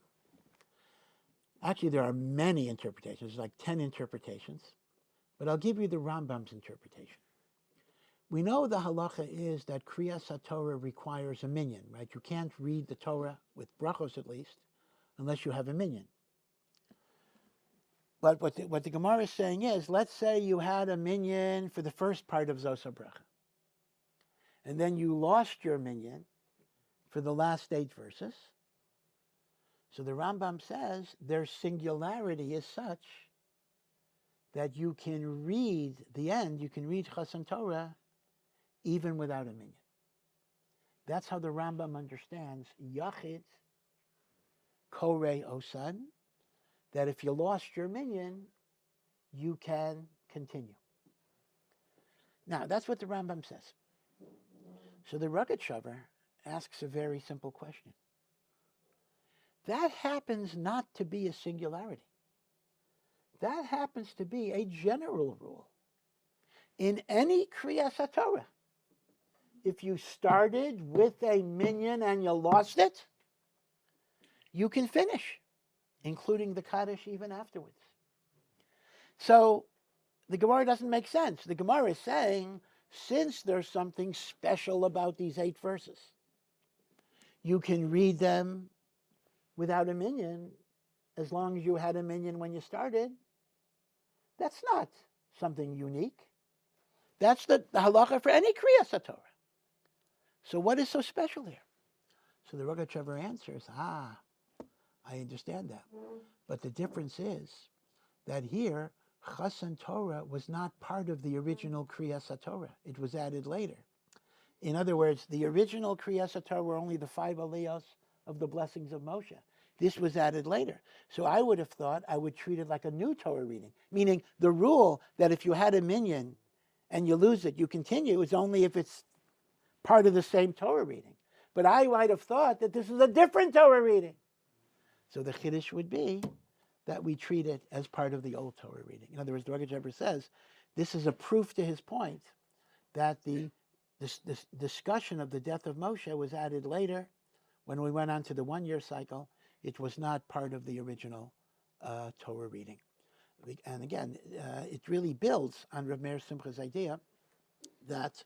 A: Actually, there are many interpretations, like 10 interpretations, but I'll give you the Rambam's interpretation. We know the halacha is that Kriyas HaTorah requires a minyan, right? You can't read the Torah, with brachos at least, unless you have a minyan. But what the Gemara is saying is, let's say you had a minyan for the first part of Zos HaBracha, and then you lost your minyan for the last 8 verses. So the Rambam says their singularity is such that you can read the end, you can read Chasan Torah even without a minyan. That's how the Rambam understands Yachid Korei Osan, that if you lost your minyan, you can continue. Now, that's what the Rambam says. So the Rogatchover asks a very simple question. That happens not to be a singularity. That happens to be a general rule. In any Kriyas HaTorah, if you started with a minyan and you lost it, you can finish, including the Kaddish even afterwards. So the Gemara doesn't make sense. The Gemara is saying, since there's something special about these 8 verses, you can read them without a minyan, as long as you had a minyan when you started. That's not something unique. That's the halacha for any Kriyas HaTorah. So what is so special here? So the Rogatchover answers, I understand that. But the difference is that here, Chasan Torah was not part of the original Kriyas HaTorah. It was added later. In other words, the original Kriyas HaTorah were only the 5 aliyos of the blessings of Moshe. This was added later. So I would have thought I would treat it like a new Torah reading, meaning the rule that if you had a minyan and you lose it, you continue, is only if it's part of the same Torah reading. But I might have thought that this is a different Torah reading. So the Chiddush would be that we treat it as part of the old Torah reading. In other words, the Rogatchover says this is a proof to his point that this discussion of the death of Moshe was added later. When we went on to the 1-year cycle, it was not part of the original Torah reading. And again, it really builds on Rav Meir Simchas' idea that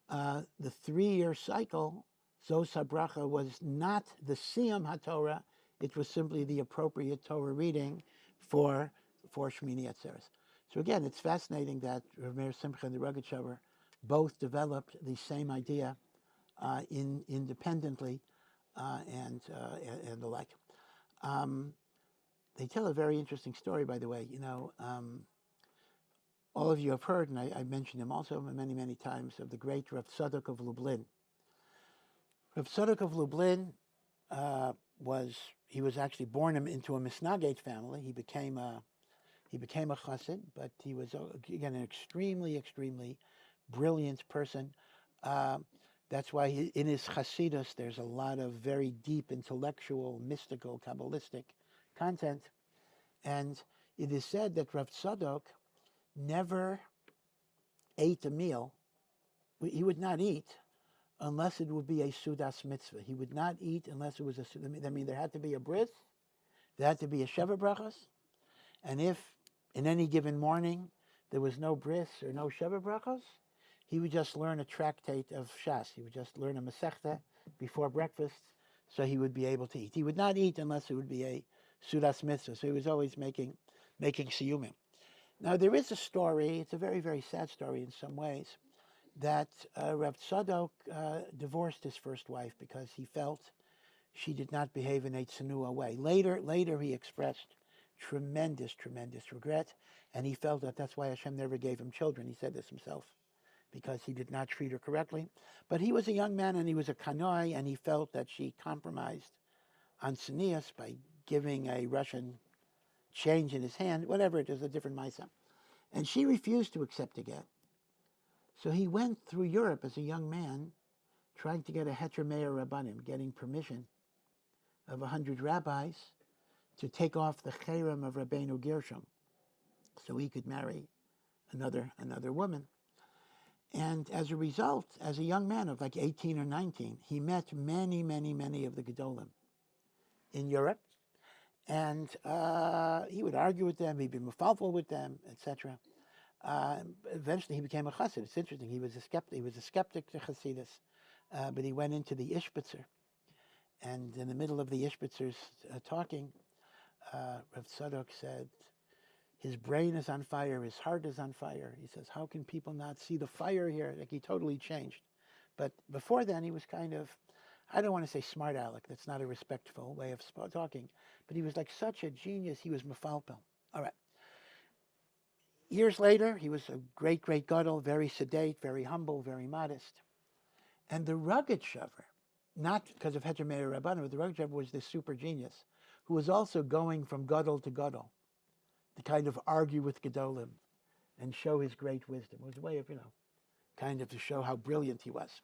A: the 3-year cycle, Zos HaBracha, was not the Siyam HaTorah, it was simply the appropriate Torah reading for Shmini Atzeres. So again, it's fascinating that Rav Meir Simcha and the Rogatchover both developed the same idea independently and the like. They tell a very interesting story, by the way. All of you have heard, and I mentioned him also many, many times, of the great Rav Tzadok of Lublin. Rav Tzadok of Lublin he was actually born into a Misnagate family. He became a chassid, but he was again an extremely brilliant person. That's why in his Hasidus there's a lot of very deep intellectual, mystical, Kabbalistic content. And it is said that Rav Tzadok never ate a meal. He would not eat unless it would be a Sudas mitzvah. He would not eat unless it was a Sudas. I mean, there had to be a bris, there had to be a Sheva Brachas, and if in any given morning there was no bris or no Sheva Brachas, he would just learn a tractate of Shas. He would just learn a Masechta before breakfast, so he would be able to eat. He would not eat unless it would be a Sudas mitzvah, so he was always making siyumim. Now, there is a story, it's a very sad story in some ways, that Rav Tzadok divorced his first wife because he felt she did not behave in a tzenua way. Later he expressed tremendous regret, and he felt that that's why Hashem never gave him children. He said this himself, because he did not treat her correctly. But he was a young man, and he was a kanoi, and he felt that she compromised on tznius by giving a Russian change in his hand, whatever it is, a different maisa. And she refused to accept a get. So he went through Europe as a young man, trying to get a heter me'er rabbanim, getting permission of 100 rabbis to take off the cherem of Rabbeinu Gershom, so he could marry another woman. And as a result, as a young man of like 18 or 19, he met many of the Gedolim in Europe. And he would argue with them, he'd be mefalfel with them, etc. Eventually he became a chassid. It's interesting, he was a skeptic to Chassidus, but he went into the Ishbitzer. And in the middle of the Ishbitzers talking, Rav Tzadok said, his brain is on fire, his heart is on fire. He says, how can people not see the fire here? Like, he totally changed. But before then, he was kind of, I don't want to say smart aleck, that's not a respectful way of talking, but he was like such a genius, he was mefalpel. All right. Years later, he was a great gadol, very sedate, very humble, very modest. And the rugged shaver, not because of heter me'er rabbanim, but the rugged shaver was this super genius who was also going from gadol to gadol to kind of argue with gedolim and show his great wisdom. It was a way of, kind of to show how brilliant he was.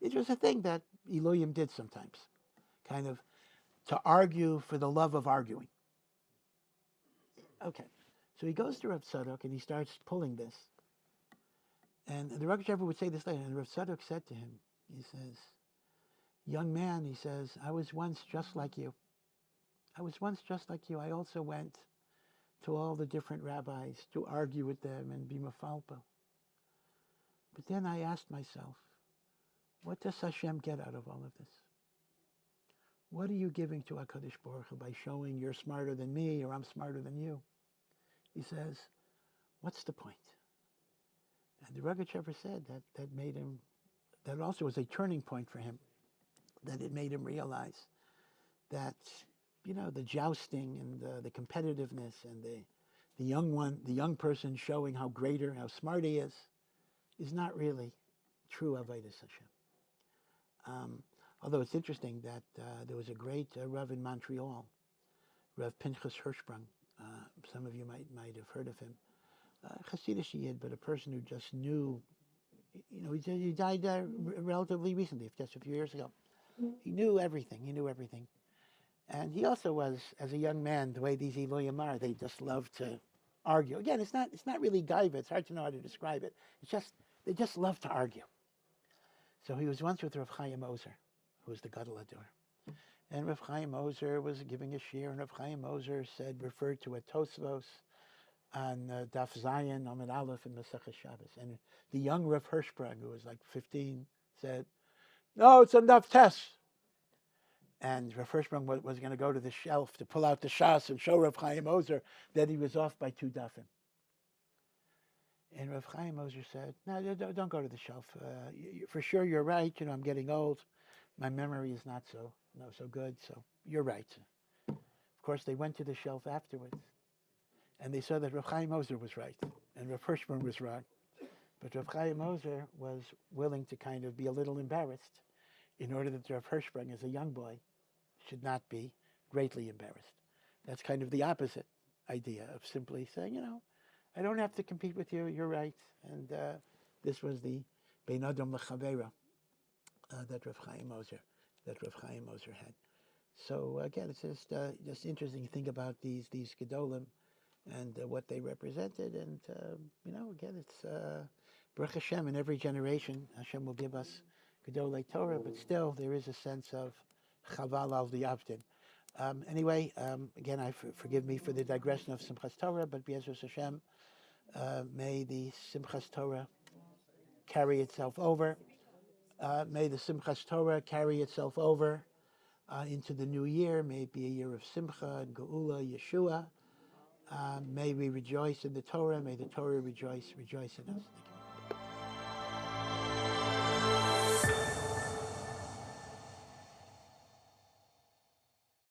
A: It was a thing that Elohim did sometimes, kind of to argue for the love of arguing. Okay, so he goes to Rav Tzadok and he starts pulling this. And the Rugged Shepherd would say this later, and Rav Tzadok said to him, he says, young man, he says, I was once just like you. I was once just like you. I also went to all the different rabbis to argue with them and be mefalpel. But then I asked myself, what does Hashem get out of all of this? What are you giving to HaKadosh Baruch Hu by showing you're smarter than me or I'm smarter than you? He says, what's the point? And the Rugged Shepherd said that made him, that also was a turning point for him, that it made him realize that, the jousting and the competitiveness and the young person showing how greater, how smart he is not really true avodas Hashem. Although it's interesting that there was a great Rav in Montreal, Rav Pinchas Hirschsprung. Some of you might have heard of him. Hasidic Yid, but a person who just knew, he died relatively recently, just a few years ago. He knew everything. And he also was, as a young man, the way these Elohim are, they just love to argue. Again, it's not really gaiva. It's hard to know how to describe it. It's just, they just love to argue. So he was once with Rav Chaim Ozer, who was the Gadol Hador. And Rav Chaim Ozer was giving a shir, and Rav Chaim Ozer referred to a Tosfos on Daf Zayin, Amud Aleph, in Masechah Shabbos. And the young Rav Hirschsprung, who was like 15, said, no, it's on Daf Tes. And Rav Hirschsprung was going to go to the shelf to pull out the Shas and show Rav Chaim Ozer that he was off by 2 dafim. And Rav Chaim Ozer said, no, don't go to the shelf. For sure you're right. I'm getting old. My memory is not so good, so you're right. Of course, they went to the shelf afterwards, and they saw that Rav Chaim Ozer was right, and Rav Hirschsprung was wrong. But Rav Chaim Ozer was willing to kind of be a little embarrassed in order that Rav Hirschsprung, as a young boy, should not be greatly embarrassed. That's kind of the opposite idea of simply saying, I don't have to compete with you, you're right. And this was the Bein Adam L'Chavera that Rav Chaim Ozer had. So again, it's just interesting to think about these Gedolim and what they represented. And again, it's Baruch Hashem. In every generation, Hashem will give us Gedolei Torah, but still there is a sense of Chaval al Diavdin. Anyway, again, forgive me for the digression of Simchas Torah, but B'ezras Hashem, may the Simchas Torah carry itself over. May the Simchas Torah carry itself over into the new year. May it be a year of Simcha and Geula, Yeshua. May we rejoice in the Torah. May the Torah rejoice in us.